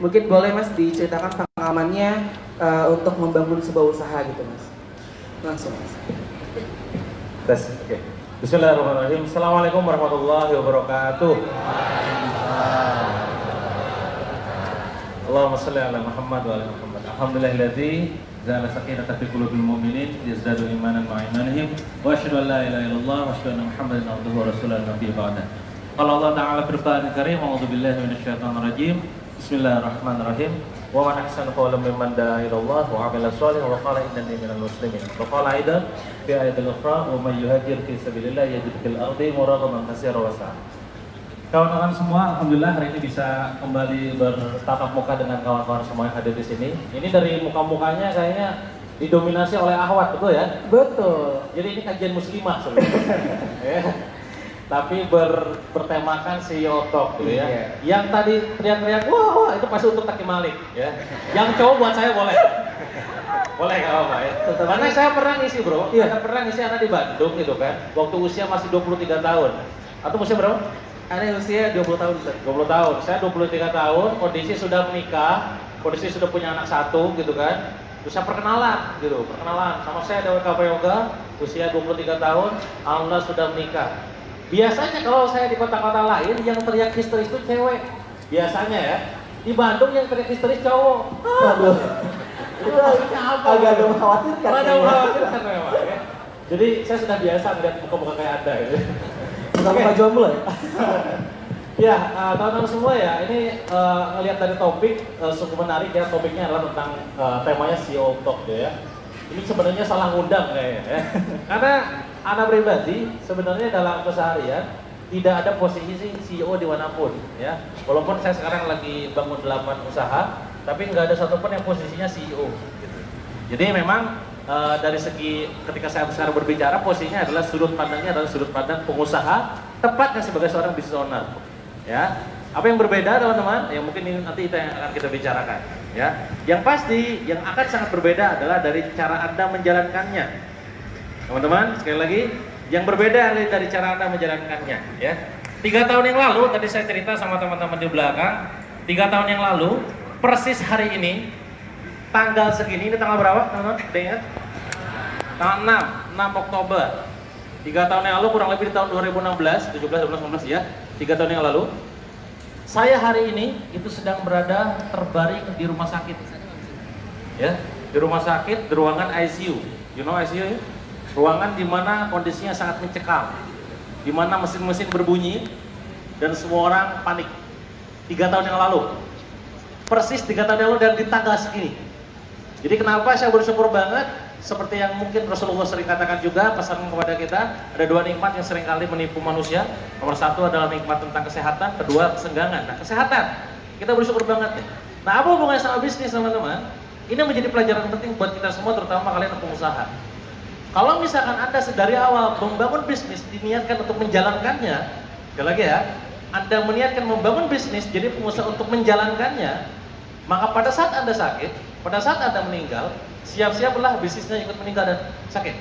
Mungkin boleh Mas diceritakan pengalamannya untuk membangun sebuah usaha gitu Mas. Langsung Mas. Tes, oke. Bismillahirrahmanirrahim. Assalamualaikum warahmatullahi wabarakatuh. Allahumma shalli ala Muhammad wa ala Muhammad. Alhamdulillahilladzi ja'ala sakinata fi qulubil mu'minin yazdadu imanan ma'a imanihim wa asyhadu an la ilaha illallah wa asyhadu anna Muhammadan abduhu wa rasuluhu nabiyyu ba'da. Qala Allah ta'ala fil Qur'anil Karim, a'udzu billahi minasyaitonir rajim. Bismillahirrahmanirrahim. Wa man ahsanu qawlan mimman da'a ila Allah wa 'amila shalihan wa qala innani minal muslimin. Wa qala aidan fi ayatil ukhra wa may yuhajir fi sabilillah yajid fil ardi muragaman katsiran wa sa'a. Kawan-kawan semua, alhamdulillah hari ini bisa kembali bertatap muka dengan kawan-kawan semua yang hadir di sini. Ini dari muka-mukanya kayaknya didominasi oleh ahwat, betul ya? Betul. Jadi ini kajian muslimah sebenarnya. Ya. Tapi bertemakan CEO Talk gitu ya. Iya. Yang tadi teriak-teriak, wah itu pasti untuk Taki Malik ya. Yang cowok buat saya boleh. Boleh nggak apa-apa ya. Karena saya pernah ngisi bro, saya pernah ngisi anak di Bandung gitu kan. Waktu usia masih 23 tahun. Atau usia berapa? Ada usia 20 tahun Ustaz. 20 tahun, saya 23 tahun, kondisi sudah menikah, kondisi sudah punya anak satu gitu kan. Terus saya perkenalan, sama saya ada WKP Yoga, usia 23 tahun, alhamdulillah sudah menikah. Biasanya kalau saya di kota-kota lain, yang teriak histeris itu cewek. Biasanya ya, di Bandung yang teriak histeris cowok. Waduh. Itu maksudnya apa? Agak mengkhawatirkan. Agak mengkhawatirkan memang ya. Jadi saya sudah biasa melihat muka-muka kayak Anda gitu. Muka-muka jomblo ya? Ya, teman-teman semua ya, ini ngelihat dari topik cukup menarik ya. Topiknya adalah tentang temanya CEO Talk ya. Ini sebenarnya salah ngundang kayaknya ya. Karena anak pribadi sebenarnya dalam keseharian tidak ada posisi CEO dimanapun ya. Walaupun saya sekarang lagi bangun 8 usaha, tapi nggak ada satupun yang posisinya CEO. Gitu. Jadi memang dari segi ketika saya sekarang berbicara, posisinya adalah sudut pandangnya adalah sudut pandang pengusaha, tepatnya sebagai seorang business owner. Ya, apa yang berbeda teman-teman? Yang mungkin ini nanti itu yang akan kita bicarakan. Ya, yang pasti yang akan sangat berbeda adalah dari cara Anda menjalankannya. Teman-teman, sekali lagi, yang berbeda dari cara Anda menjalankannya. Ya, 3 tahun yang lalu tadi saya cerita sama teman-teman di belakang. 3 tahun yang lalu, persis hari ini, tanggal segini, ini tanggal berapa teman-teman? Ada ingat? Tanggal 6 Oktober. 3 tahun yang lalu, kurang lebih di tahun 2016, 17, 18, 19 ya. 3 tahun yang lalu, saya hari ini itu sedang berada terbaring di rumah sakit. Ya, di rumah sakit, di ruangan ICU. You know ICU ya? Ruangan di mana kondisinya sangat mencekam. Di mana mesin-mesin berbunyi dan semua orang panik. 3 tahun yang lalu. Persis 3 tahun yang lalu dan di tanggal segini. Jadi kenapa saya bersyukur banget, seperti yang mungkin Rasulullah sering katakan juga, pesan kepada kita, ada 2 nikmat yang sering kali menipu manusia. Nomor 1 adalah nikmat tentang kesehatan, kedua kesenggangan. Nah, kesehatan, kita bersyukur banget nih. Nah, apa hubungannya sama bisnis teman-teman? Ini menjadi pelajaran penting buat kita semua, terutama kalian pengusaha. Kalau misalkan Anda dari awal membangun bisnis, diniatkan untuk menjalankannya, sekali lagi ya, Anda meniatkan membangun bisnis, jadi pengusaha untuk menjalankannya, maka pada saat Anda sakit, pada saat Anda meninggal, siap-siaplah bisnisnya ikut meninggal dan sakit.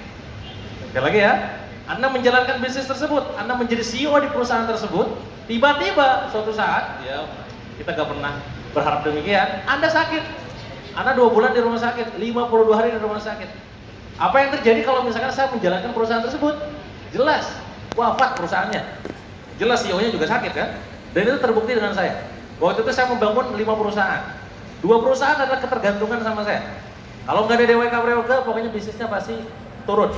Sekali lagi ya, Anda menjalankan bisnis tersebut, Anda menjadi CEO di perusahaan tersebut, tiba-tiba suatu saat, ya kita gak pernah berharap demikian, Anda sakit. Anda 2 bulan di rumah sakit, 52 hari di rumah sakit. Apa yang terjadi kalau misalkan saya menjalankan perusahaan tersebut? Jelas, wafat perusahaannya. Jelas CEO-nya juga sakit kan? Dan itu terbukti dengan saya. Waktu itu saya membangun 5 perusahaan. 2 perusahaan adalah ketergantungan sama saya. Kalau nggak ada DWK Prayoga, pokoknya bisnisnya pasti turun.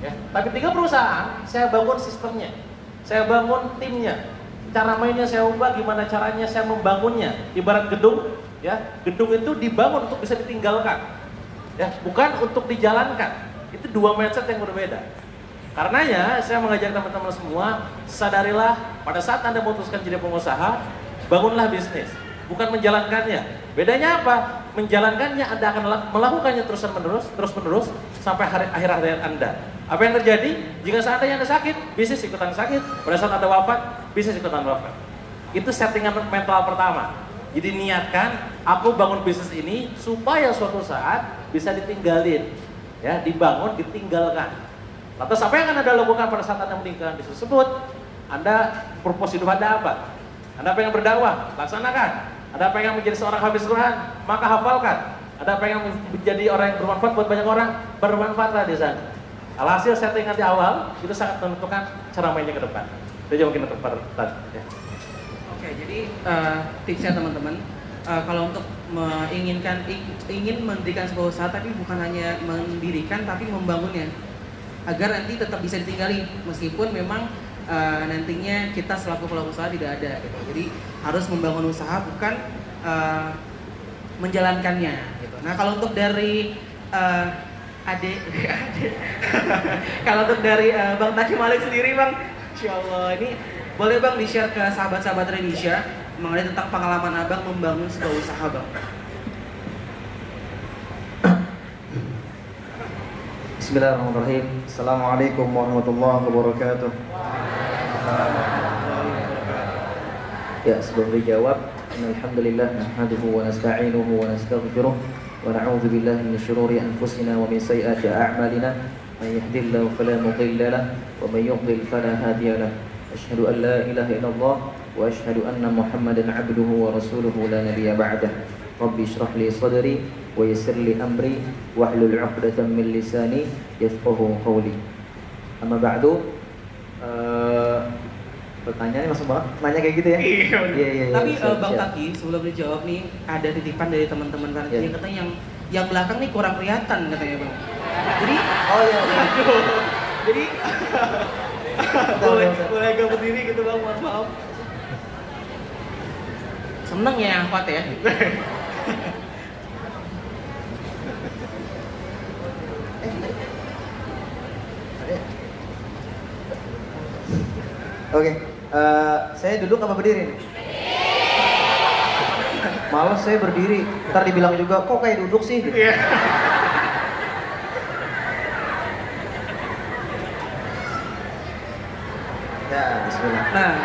Ya. Tapi 3 perusahaan, saya bangun sistemnya, saya bangun timnya, cara mainnya saya ubah, gimana caranya saya membangunnya. Ibarat gedung, ya, gedung itu dibangun untuk bisa ditinggalkan, ya, bukan untuk dijalankan. Itu 2 mindset yang berbeda. Karenanya saya mengajak teman-teman semua, sadarilah pada saat Anda memutuskan jadi pengusaha, bangunlah bisnis, bukan menjalankannya. Bedanya apa? Menjalankannya Anda akan melakukannya terus-menerus sampai akhir hayat Anda. Apa yang terjadi? Jika seandainya Anda sakit, bisnis ikutan sakit. Pada saat Anda wafat, bisnis ikutan wafat. Itu settingan mental pertama. Jadi niatkan, aku bangun bisnis ini supaya suatu saat bisa ditinggalin, ya, dibangun, ditinggalkan. Lantas apa yang akan Anda lakukan pada saat Anda meninggalkan bisnis tersebut? Anda purpose hidup Anda apa? Anda pengen berdakwah, laksanakan. Ada pengen menjadi seorang hafiz Quran, maka hafalkan. Ada pengen menjadi orang yang bermanfaat buat banyak orang, bermanfaatlah di sana. Alhasil settingan di awal itu sangat menentukan cara mainnya ke depan. Itu mungkin untuk ya. Oke, jadi tipsnya teman-teman, kalau untuk ingin mendirikan sebuah usaha, tapi bukan hanya mendirikan tapi membangunnya, agar nanti tetap bisa ditinggali meskipun memang nantinya kita selaku pelaku usaha tidak ada gitu. Jadi harus membangun usaha bukan menjalankannya gitu. Nah, kalau untuk dari adik kalau untuk dari Bang Taki Malik sendiri Bang, Insya Allah ini boleh Bang di-share ke sahabat-sahabat Indonesia mengenai tentang pengalaman Abang membangun sebuah usaha Bang. Bismillahirrahmanirrahim. Assalamualaikum warahmatullahi wabarakatuh. Ya, sebelum dijawab, alhamdulillah nahmaduhu wa nasta'inuhu wa nastaghfiruh wa na'udzu billahi min syururi anfusina wa min sayyiati a'malina. Man yahdihillahu fala mudilla lahu wa man yudlil fala hadiya lahu. Asyhadu an la ilaha illallah wa asyhadu anna Muhammadan 'abduhu wa rasuluhu la nabiyya ba'dah. Rabbi shrah li sadri wa yassir li amri wahlul 'uqdatam min lisani yafqahu qawli. Amma ba'du. Pertanyaannya langsung banget, nanya kayak gitu ya? Iya. Tapi siap, Bang siap. Taki, sebelum dijawab nih, ada titipan dari teman-teman panitia Iya. yang katanya yang belakang nih kurang kelihatan katanya Bang. Jadi, Oh iya. jadi Betul. boleh agak berdiri gitu Bang, mohon maaf. Seneng ya Ahmad ya. Oke, saya duduk apa berdiri nih? Males saya berdiri, ntar dibilang juga kok kayak duduk sih? Gitu. Ya, bismillah. Nah,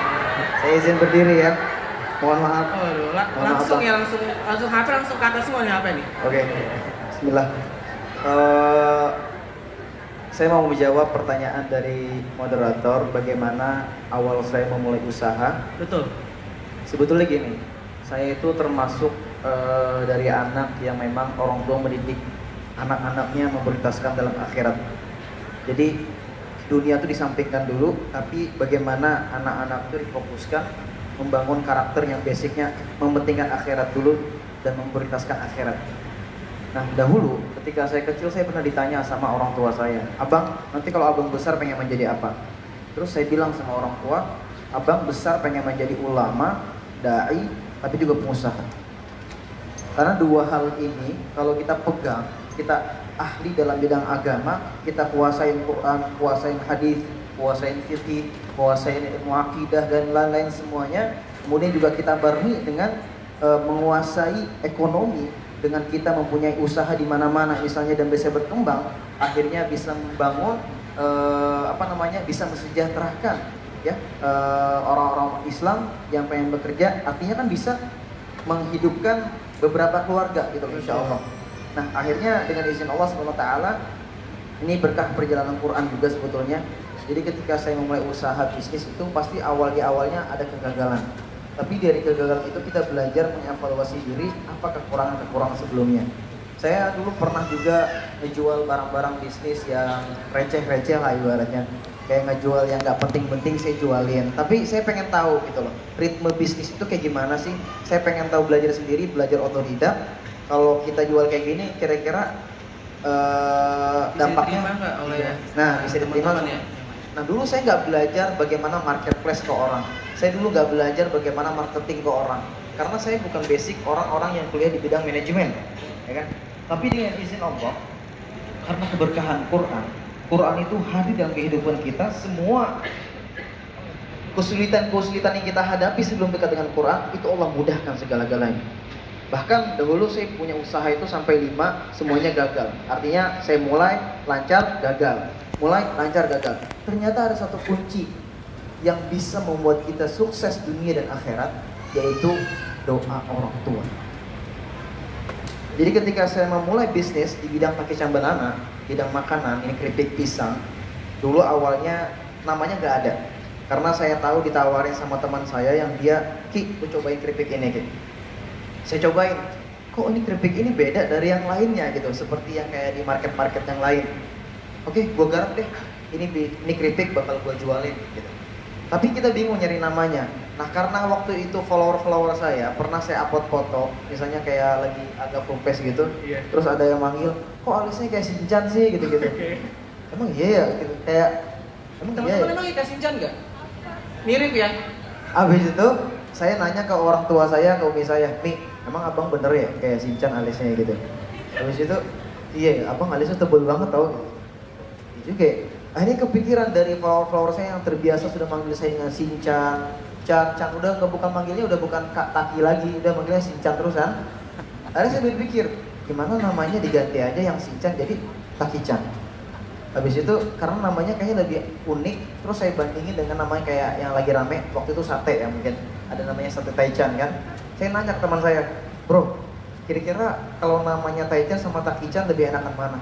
Saya izin berdiri ya. Mohon maaf. waduh, Mohon langsung maaf, ya Bang. langsung HP langsung ke atas semua nih HP nih. Oke, bismillah. Saya mau menjawab pertanyaan dari moderator bagaimana awal saya memulai usaha. Betul. Sebetulnya gini, saya itu termasuk dari anak yang memang orang tua mendidik anak-anaknya memprioritaskan dalam akhirat. Jadi dunia itu disampingkan dulu, tapi bagaimana anak-anak itu difokuskan membangun karakter yang basicnya mementingkan akhirat dulu dan memprioritaskan akhirat. Nah, dahulu ketika saya kecil saya pernah ditanya sama orang tua saya, "Abang, nanti kalau abang besar pengen menjadi apa?" Terus saya bilang sama orang tua, "Abang besar pengen menjadi ulama, dai, tapi juga pengusaha." Karena dua hal ini kalau kita pegang, kita ahli dalam bidang agama, kita kuasain Quran, kuasain hadis, kuasain fikih, kuasain ilmu akidah dan lain-lain semuanya. Kemudian juga kita barengi dengan menguasai ekonomi, dengan kita mempunyai usaha di mana-mana misalnya dan bisa berkembang, akhirnya bisa membangun bisa mensejahterakan ya orang-orang Islam yang pengen bekerja, artinya kan bisa menghidupkan beberapa keluarga gitu insya Allah. Nah, akhirnya dengan izin Allah SWT, ini berkah perjalanan Quran juga sebetulnya. Jadi ketika saya memulai usaha bisnis itu pasti awalnya ada kegagalan. Tapi dari kegagalan itu kita belajar mengevaluasi diri apa kekurangan-kekurangan sebelumnya. Saya dulu pernah juga ngejual barang-barang bisnis yang receh-receh lah ibaratnya. Kayak ngejual yang nggak penting-penting saya jualin. Tapi saya pengen tahu gitu loh, ritme bisnis itu kayak gimana sih? Saya pengen tahu, belajar sendiri, belajar otodidak. Kalau kita jual kayak gini, kira-kira dampaknya diterima nggak oleh bisa diterima. teman-teman ya? Nah, dulu saya nggak belajar bagaimana marketplace ke orang. Saya dulu nggak belajar bagaimana marketing ke orang. Karena saya bukan basic orang-orang yang kuliah di bidang manajemen, ya kan? Tapi dengan izin Allah, karena keberkahan Quran, Quran itu hadir dalam kehidupan kita. Semua kesulitan-kesulitan yang kita hadapi sebelum dekat dengan Quran, itu Allah mudahkan segala-galanya. Bahkan dahulu saya punya usaha itu sampai 5, semuanya gagal. Artinya saya mulai lancar, gagal. Mulai lancar, gagal. Ternyata ada satu kunci yang bisa membuat kita sukses dunia dan akhirat, yaitu doa orang tua. Jadi ketika saya memulai bisnis di bidang pakaian banana, bidang makanan, ini keripik pisang, dulu awalnya namanya nggak ada. Karena saya tahu ditawarin sama teman saya yang dia, "Ki, lu cobain keripik ini, Ki." Saya cobain, kok ini keripik ini beda dari yang lainnya gitu, seperti yang kayak di market-market yang lain. Oke, gue garap deh, ini keripik bakal gue jualin gitu. Tapi kita bingung nyari namanya. Nah karena waktu itu follower saya pernah saya upload foto, misalnya kayak lagi agak full face gitu, Iya. terus ada yang manggil, kok alisnya kayak Shinchan sih gitu-gitu. Emang iya ya gitu, kayak emang iya Teman-teman ya? emang ikan Shinchan nggak? Mirip ya? Abis itu saya nanya ke orang tua saya, ke umi saya, Mi, emang abang bener ya kayak Shinchan alisnya gitu? Abis itu, iya abang alisnya tebel banget tau. Itu kayak, akhirnya kepikiran dari follower saya yang terbiasa sudah manggil saya dengan Shinchan, Chan, udah bukan manggilnya udah bukan Kak Taki lagi, udah manggilnya Shinchan terus kan. Akhirnya saya berpikir, gimana namanya diganti aja yang Shinchan jadi Taki-chan. Habis itu karena namanya kayaknya lebih unik, terus saya bandingin dengan namanya kayak yang lagi rame waktu itu sate ya, mungkin ada namanya sate Taichan kan. Saya nanya ke teman saya, bro, kira-kira kalau namanya Taichan sama Taki-chan lebih enakan mana?